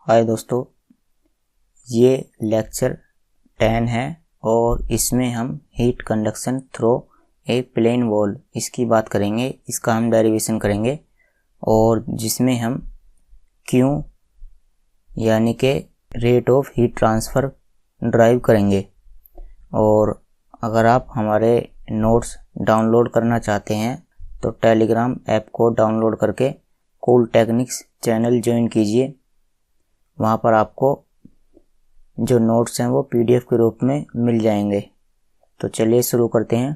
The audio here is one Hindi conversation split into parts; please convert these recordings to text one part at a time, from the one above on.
हाय दोस्तों, ये लेक्चर 10 है और इसमें हम heat conduction through a plane wall इसकी बात करेंगे। इसका हम डेरिवेशन करेंगे और जिसमें हम Q यानी कि rate of heat transfer drive करेंगे। और अगर आप हमारे नोट्स डाउनलोड करना चाहते हैं तो टेलीग्राम ऐप को डाउनलोड करके कूल टेक्निक्स चैनल ज्वाइन कीजिए। वहाँ पर आपको जो नोट्स हैं वो PDF के रूप में मिल जाएंगे। तो चलिए शुरू करते हैं।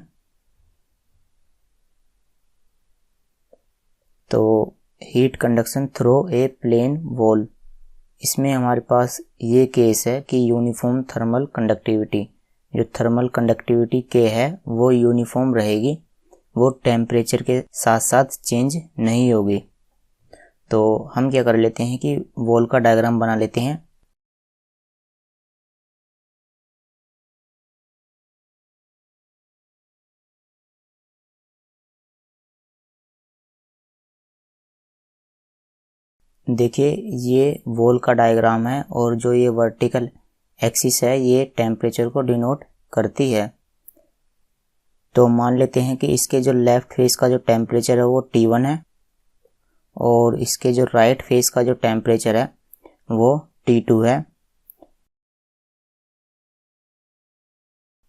तो heat conduction through a plane wall, इसमें हमारे पास ये केस है कि यूनिफॉर्म थर्मल कंडक्टिविटी, जो थर्मल कंडक्टिविटी के है वो यूनिफॉर्म रहेगी, वो टेम्परेचर के साथ साथ चेंज नहीं होगी। तो हम क्या कर लेते हैं कि वॉल का डायग्राम बना लेते हैं। देखिए ये वॉल का डायग्राम है और जो ये वर्टिकल एक्सिस है ये टेम्परेचर को डिनोट करती है। तो मान लेते हैं कि इसके जो लेफ्ट फेस का जो टेम्परेचर है वो T1 है और इसके जो राइट फेस का जो टेम्परेचर है वो T2 है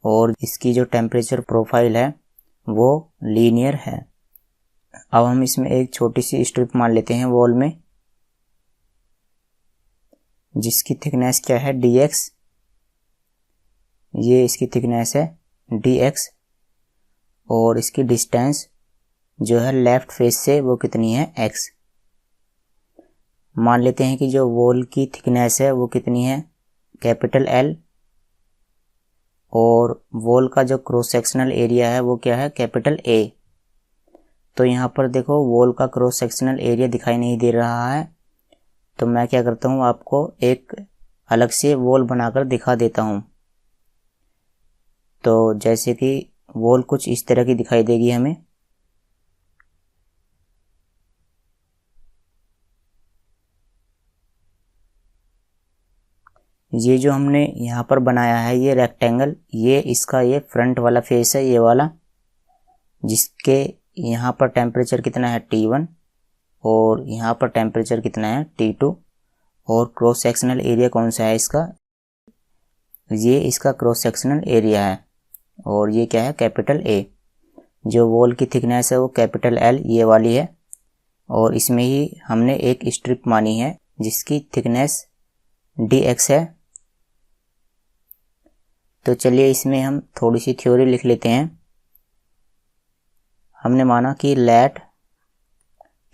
और इसकी जो टेम्परेचर प्रोफाइल है वो लीनियर है। अब हम इसमें एक छोटी सी स्ट्रिप मान लेते हैं वॉल में, जिसकी थिकनेस क्या है dx, ये इसकी थिकनेस है dx और इसकी डिस्टेंस जो है लेफ्ट फेस से वो कितनी है x। मान लेते हैं कि जो वॉल की थिकनेस है वो कितनी है कैपिटल L और वॉल का जो क्रॉस सेक्शनल एरिया है वो क्या है कैपिटल A। तो यहाँ पर देखो वॉल का क्रॉस सेक्शनल एरिया दिखाई नहीं दे रहा है, तो मैं क्या करता हूँ आपको एक अलग से वॉल बनाकर दिखा देता हूँ। तो जैसे कि वॉल कुछ इस तरह की दिखाई देगी हमें। ये जो हमने यहाँ पर बनाया है ये रेक्टेंगल, ये इसका ये फ्रंट वाला फेस है, ये वाला, जिसके यहाँ पर टेम्परेचर कितना है T1 और यहाँ पर टेम्परेचर कितना है T2 और क्रॉस सेक्शनल एरिया कौन सा है इसका, ये इसका क्रॉस सेक्शनल एरिया है और ये क्या है कैपिटल A। जो वॉल की थिकनेस है वो कैपिटल L ये वाली है और इसमें ही हमने एक स्ट्रिप मानी है जिसकी थिकनेस dx है। तो चलिए इसमें हम थोड़ी सी थ्योरी लिख लेते हैं। हमने माना कि लेट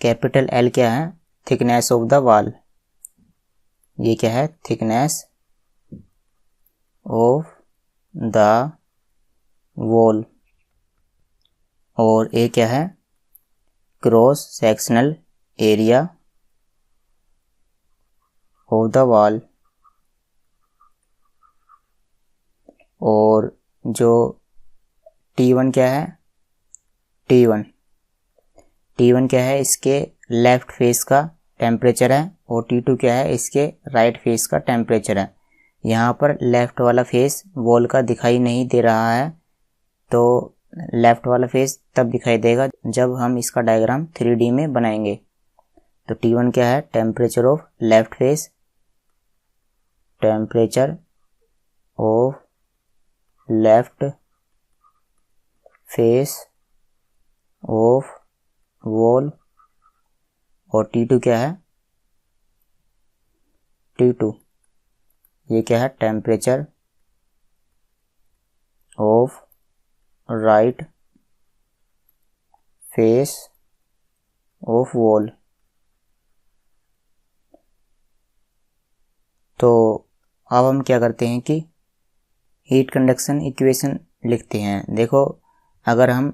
कैपिटल L क्या है थिकनेस ऑफ द वॉल, ये क्या है थिकनेस ऑफ द वॉल और A क्या है cross sectional area of the wall और जो T1 क्या है T1 क्या है इसके लेफ्ट फेस का टेम्परेचर है और T2 क्या है इसके राइट फेस का टेम्परेचर है। यहाँ पर लेफ्ट वाला फेस वॉल का दिखाई नहीं दे रहा है, तो लेफ्ट वाला फेस तब दिखाई देगा जब हम इसका डायग्राम 3D में बनाएंगे। तो T1 क्या है temperature of left face, temperature of left face of wall और T2 क्या है T2 ये क्या है temperature of right face of wall. तो अब हम क्या करते हैं कि हीट कंडक्शन इक्वेशन लिखते हैं। देखो अगर हम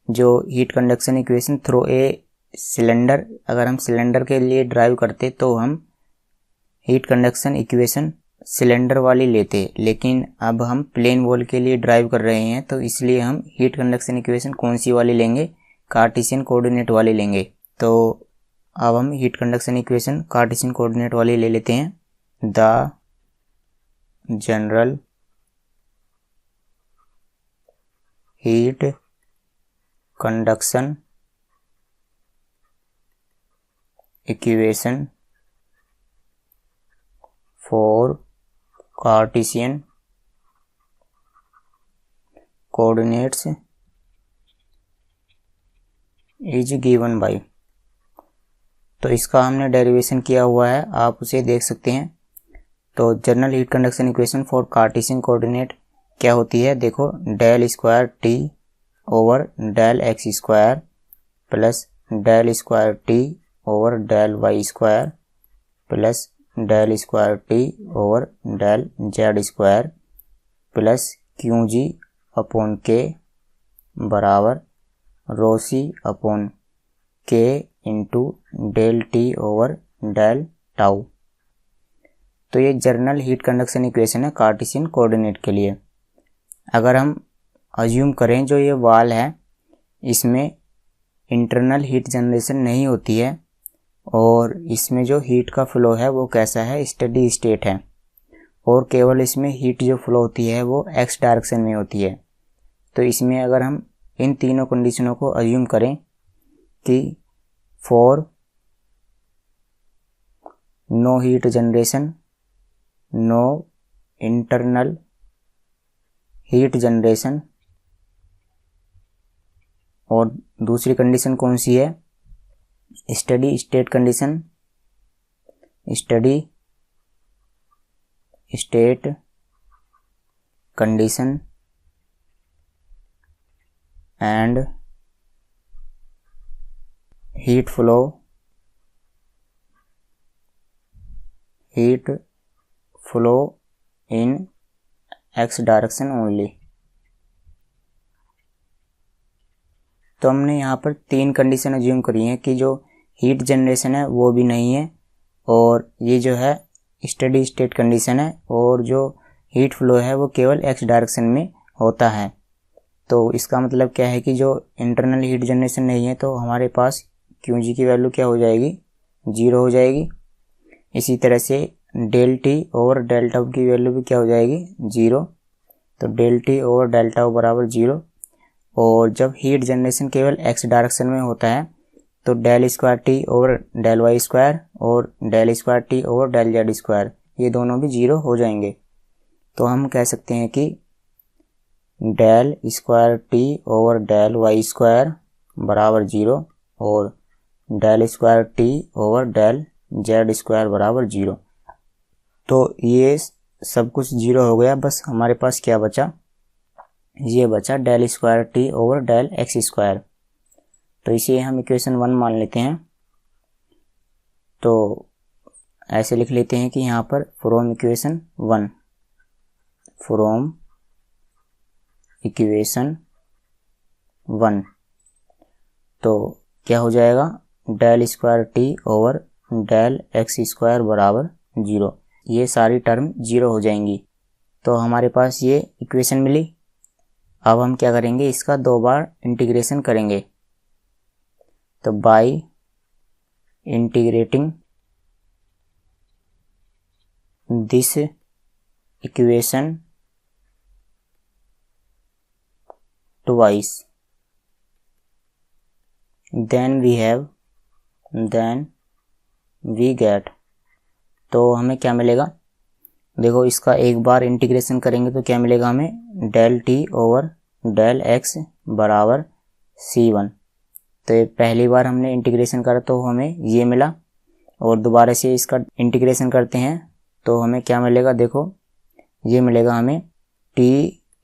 जो heat conduction equation through a cylinder, अगर हम सिलेंडर के लिए ड्राइव करते तो हम हीट कंडक्शन इक्वेशन सिलेंडर वाली लेते, लेकिन अब हम प्लेन वॉल के लिए ड्राइव कर रहे हैं तो इसलिए हम हीट कंडक्शन इक्वेशन कौन सी वाली लेंगे कार्टेशियन कोऑर्डिनेट वाली लेंगे। तो अब हम heat conduction equation Cartesian coordinate वाली ले लेते हैं। The general heat conduction equation for Cartesian coordinates is given by. तो इसका हमने डेरिवेशन किया हुआ है, आप उसे देख सकते हैं। तो general heat conduction equation for Cartesian coordinate क्या होती है, देखो, del square T over del x square plus del square T over del Y square plus del square T over del Z square plus Q G upon K बराबर rho C upon K into del T over del tau. तो ये जनरल हीट कंडक्शन इक्वेशन है कार्टेशियन कोऑर्डिनेट के लिए। अगर हम अज्यूम करें जो ये वाल है इसमें इंटरनल हीट जनरेशन नहीं होती है और इसमें जो हीट का फ्लो है वो कैसा है, स्टेडी स्टेट है, और केवल इसमें हीट जो फ्लो होती है वो एक्स डायरेक्शन में होती है। तो इसमें अगर हम इन तीनों कंडीशनों को अज्यूम करें कि for no heat generation, no internal heat generation, और दूसरी कंडीशन कौन सी है, steady state condition, steady state condition and heat flow in x direction only. तो हमने यहाँ पर तीन कंडीशन अज्यूम करी है कि जो हीट जनरेशन है वो भी नहीं है, और ये जो है स्टेडी स्टेट कंडीशन है, और जो हीट फ्लो है वो केवल एक्स डायरेक्शन में होता है। तो इसका मतलब क्या है कि जो इंटरनल हीट जनरेशन नहीं है तो हमारे पास क्यू जी की वैल्यू क्या हो जाएगी, 0 हो जाएगी। इसी तरह से del T over del tau की वैल्यू भी क्या हो जाएगी, 0। तो del T over del tau बराबर 0। और जब हीट जनरेशन केवल एक्स डायरेक्शन में होता है तो del square T over del Y square और del square T over del Z square ये दोनों भी 0 हो जाएंगे। तो हम कह सकते हैं कि del square T over del Y square बराबर 0 और del square T over del Z square बराबर 0। तो ये सब कुछ 0 हो गया, बस हमारे पास क्या बचा, ये बचा del square T over del x square. तो इसे हम इक्वेशन 1 मान लेते हैं। तो ऐसे लिख लेते हैं कि यहाँ पर फ्रॉम इक्वेशन 1, फ्रॉम इक्वेशन 1 तो क्या हो जाएगा, del square T over del x square बराबर 0। ये सारी टर्म 0 हो जाएंगी। तो हमारे पास ये इक्वेशन मिली। अब हम क्या करेंगे, इसका 2 बार इंटीग्रेशन करेंगे। तो by integrating this equation twice then we get, तो हमें क्या मिलेगा, देखो इसका एक बार इंटीग्रेशन करेंगे तो क्या मिलेगा हमें, del T over del x बराबर C1। तो ये पहली बार हमने इंटीग्रेशन करा तो हमें ये मिला, और दोबारा से इसका इंटीग्रेशन करते हैं तो हमें क्या मिलेगा, देखो ये मिलेगा हमें t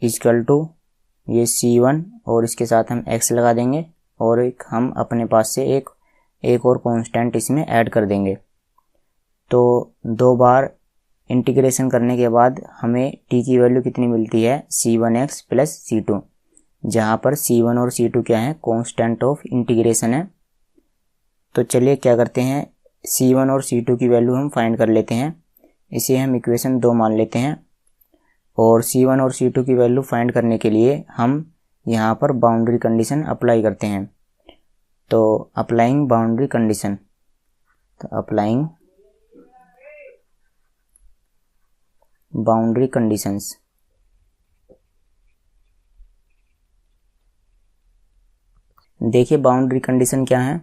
इक्वल टू ये C1 और इसके साथ हम x लगा देंगे, और एक हम अपने पास से एक और कांस्टेंट इसमें ऐड कर देंगे। तो 2 बार इंटीग्रेशन करने के बाद हमें t की वैल्यू कितनी मिलती है, C1x प्लस C2, जहाँ पर C1 और C2 क्या है, कांस्टेंट ऑफ इंटीग्रेशन है। तो चलिए क्या करते हैं, C1 और C2 की वैल्यू हम फाइंड कर लेते हैं। इसे हम इक्वेशन 2 मान लेते हैं, और C1 और C2 की वैल्यू फाइंड करने के लिए हम यहाँ पर बाउंड्री कंडीशन अप्लाई करते हैं। तो अप्लाइंग बाउंड्री कंडीशन, तो अप्लाइंग बाउंड्री कंडीशंस। देखिए बाउंड्री कंडीशन क्या है,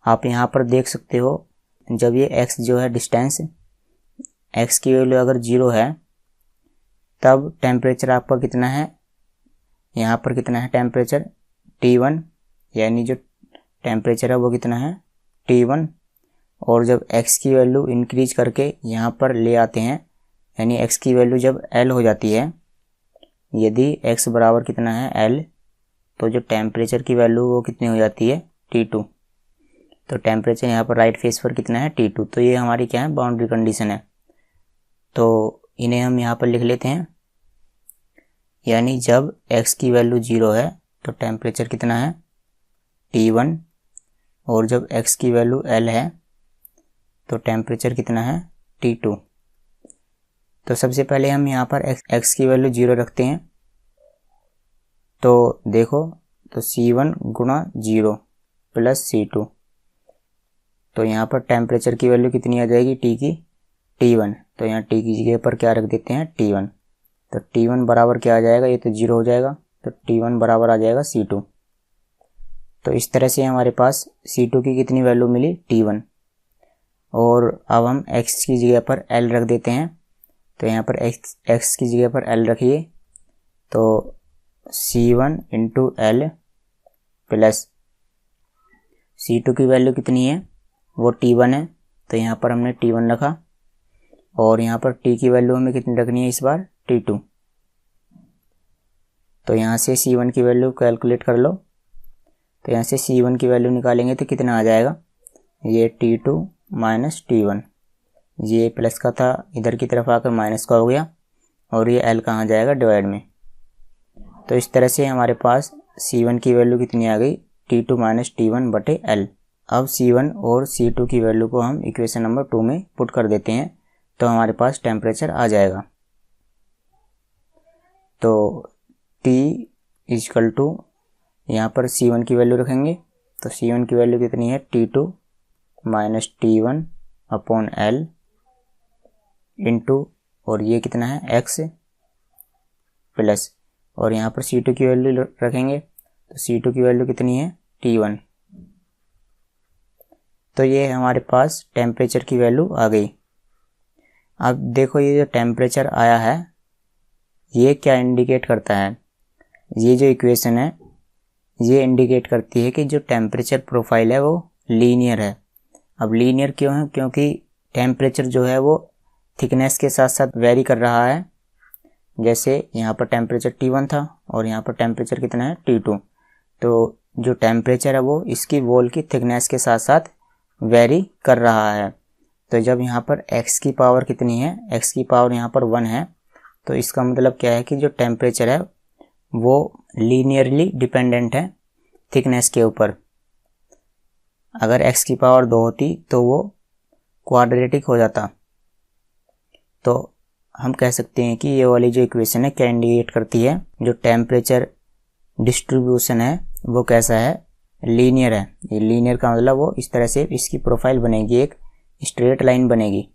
आप यहाँ पर देख सकते हो। जब ये x जो है डिस्टेंस, x की वैल्यू अगर 0 है तब टेम्परेचर आपका कितना है, यहाँ पर कितना है टेम्परेचर T1, यानी जो टेम्परेचर है वो कितना है T1। और जब x की वैल्यू इंक्रीज करके यहाँ पर ले आते हैं, यानी x की वैल्यू जब L हो जाती है, यदि x बराबर कितना है L, तो जो टेम्परेचर की वैल्यू वो कितनी हो जाती है T2। तो टेम्परेचर यहाँ पर राइट फेस पर कितना है T2। तो ये हमारी क्या है बाउंड्री कंडीशन है। तो इन्हें हम यहाँ पर लिख लेते हैं, यानी जब x की वैल्यू 0 है तो टेम्परेचर कितना है T1, और जब x की वैल्यू L है तो टेम्परेचर कितना है T2। तो सबसे पहले हम यहाँ पर x की वैल्यू 0 रखते हैं। तो देखो, तो C1 गुणा 0 प्लस C2, तो यहाँ पर टेम्परेचर की वैल्यू कितनी आ जाएगी T की T1। तो यहाँ T की जगह पर क्या रख देते हैं T1। तो T1 बराबर क्या आ जाएगा, ये तो 0 हो जाएगा, तो T1 बराबर आ जाएगा C2। तो इस तरह से हमारे पास C2 की कितनी वैल्यू मिली T1। और अब हम x की जगह पर L रख देते हैं। तो यहाँ पर x की जगह पर L रखिए, तो C1 into L plus C2 की वैल्यू कितनी है, वो T1 है, तो यहाँ पर हमने T1 रखा। और यहाँ पर T की वैल्यू हमें कितनी रखनी है इस बार T2। तो यहाँ से C1 की वैल्यू कैलकुलेट कर लो। तो यहाँ से C1 की वैल्यू निकालेंगे तो कितना आ जाएगा, ये T2 माइनस T1, ये प्लस का था इधर की तरफ आकर माइनस का हो गया, और ये L कहाँ जाएगा डिवाइड में। तो इस तरह से हमारे पास C1 की वैल्यू कितनी आ गई T2 माइनस T1 बटे L। अब C1 और C2 की वैल्यू को हम इक्वेशन नंबर 2 में पुट कर देते हैं, तो हमारे पास टेम्परेचर आ जाएगा। तो T इजकल टू, यहाँ पर C1 की वैल्यू रखेंगे, तो C1 की वैल्यू कितनी है T2 minus T1 upon L into, और ये कितना है x प्लस, और यहाँ पर C2 की वैल्यू रखेंगे, तो C2 की वैल्यू कितनी है T1। तो ये हमारे पास टेम्परेचर की वैल्यू आ गई। अब देखो ये जो टेम्परेचर आया है ये क्या इंडिकेट करता है, ये जो इक्वेशन है ये इंडिकेट करती है कि जो टेम्परेचर प्रोफाइल है वो लीनियर है। अब लीनियर क्यों है, क्योंकि टेम्परेचर जो है वो थिकनेस के साथ साथ वेरी कर रहा है। जैसे यहाँ पर टेम्परेचर T1 था और यहाँ पर टेम्परेचर कितना है T2, तो जो टेम्परेचर है वो इसकी वॉल की थिकनेस के साथ साथ वेरी कर रहा है। तो जब यहाँ पर x की पावर कितनी है, x की पावर यहाँ पर 1 है, तो इसका मतलब क्या है कि जो टेम्परेचर है वो लीनियरली डिपेंडेंट है थिकनेस के ऊपर। अगर x की पावर 2 होती तो वो क्वाड्रेटिक हो जाता। तो हम कह सकते हैं कि ये वाली जो इक्वेशन है क्या इंडिकेट करती है, जो टेम्परेचर डिस्ट्रीब्यूशन है वो कैसा है, लीनियर है। ये लीनियर का मतलब वो इस तरह से इसकी प्रोफाइल बनेगी, एक स्ट्रेट लाइन बनेगी।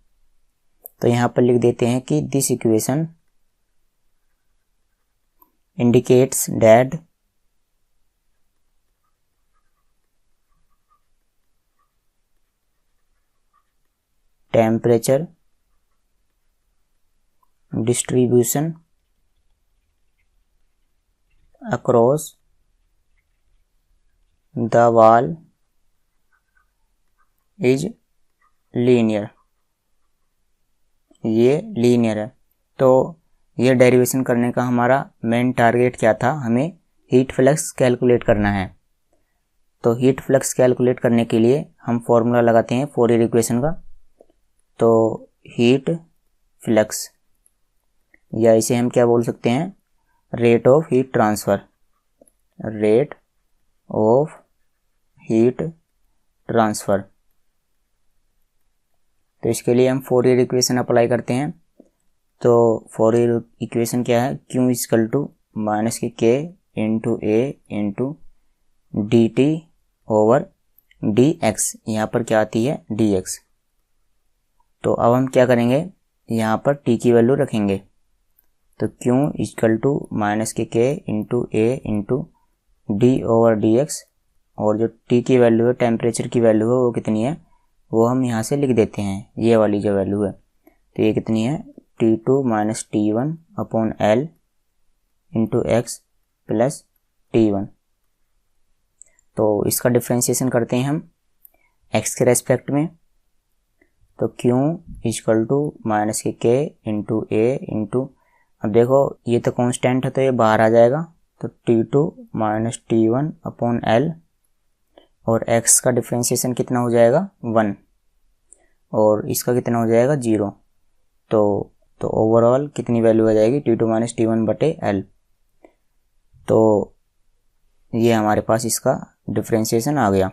तो यहाँ पर लिख देते हैं कि this equation indicates that temperature distribution across the wall is linear। ये लीनियर है। तो ये डेरिवेशन करने का हमारा मेन टारगेट क्या था, हमें हीट फ्लक्स कैलकुलेट करना है। तो हीट फ्लक्स कैलकुलेट करने के लिए हम फॉर्मूला लगाते हैं फोरियर इक्वेशन का। तो हीट फ्लक्स, या इसे हम क्या बोल सकते हैं, rate of heat transfer, rate of heat transfer. तो इसके लिए हम फोरियर इक्वेशन अप्लाई करते हैं। तो फोरियर इक्वेशन क्या है, Q इजकल टू माइनस की K into A into D T over dx, यहाँ पर क्या आती है dx। तो अब हम क्या करेंगे, यहाँ पर t की वैल्यू रखेंगे। तो q इक्वल टू माइनस के k into a into D over D x, और जो t की वैल्यू है, टेम्परेचर की वैल्यू है, वो कितनी है वो हम यहाँ से लिख देते हैं, ये वाली जो वैल्यू है। तो ये कितनी है T2 minus T1 upon L into x plus T1। तो इसका डिफ्रेंशिएशन करते हैं हम x के रेस्पेक्ट में। तो Q इक्वल टू माइनस के k इंटू a इंटू, अब देखो ये तो कांस्टेंट है तो ये बाहर आ जाएगा, तो T2 minus T1 upon L, और x का डिफ्रेंशिएशन कितना हो जाएगा 1, और इसका कितना हो जाएगा 0। तो ओवरऑल कितनी वैल्यू आ जाएगी T2 माइनस T1 बटे L। तो ये हमारे पास इसका डिफ्रेंशिएशन आ गया।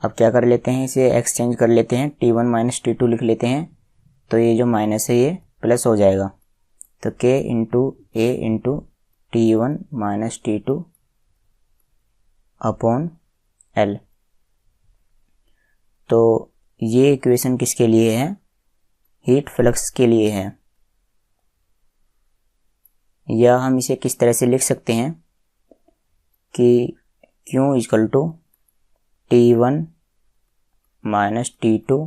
अब क्या कर लेते हैं, इसे एक्सचेंज कर लेते हैं, T1 माइनस T2 लिख लेते हैं। तो ये जो माइनस है ये प्लस हो जाएगा। तो k into a into T1 minus T2 upon L। तो ये इक्वेशन किसके लिए है, हीट फ्लक्स के लिए है। या हम इसे किस तरह से लिख सकते हैं कि Q equal to T1 minus T2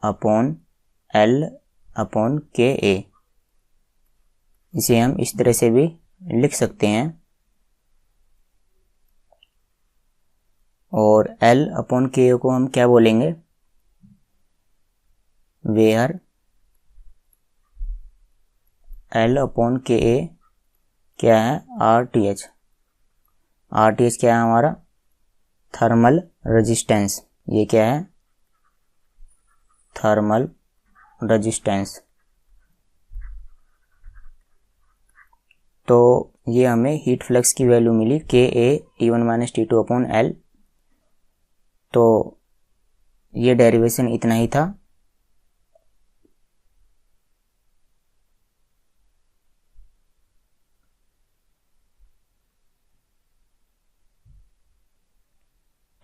upon L upon KA। इसे हम इस तरह से भी लिख सकते हैं, और L अपॉन KA को हम क्या बोलेंगे, वेयर L अपॉन KA क्या है RTH। RTH क्या है हमारा थर्मल रेजिस्टेंस। ये क्या है थर्मल रेजिस्टेंस। तो ये हमें हीट फ्लक्स की वैल्यू मिली KA T1 minus T2 upon L। तो ये डेरिवेशन इतना ही था।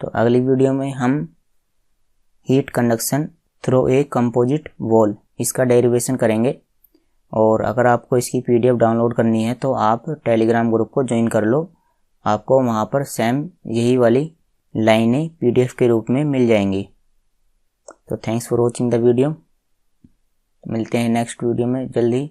तो अगली वीडियो में हम heat conduction through a composite wall, इसका डेरिवेशन करेंगे। और अगर आपको इसकी PDF डाउनलोड करनी है तो आप टेलीग्राम ग्रुप को ज्वाइन कर लो, आपको वहाँ पर सेम यही वाली लाइनें PDF के रूप में मिल जाएंगी। तो thanks for watching the video. मिलते हैं नेक्स्ट वीडियो में जल्दी।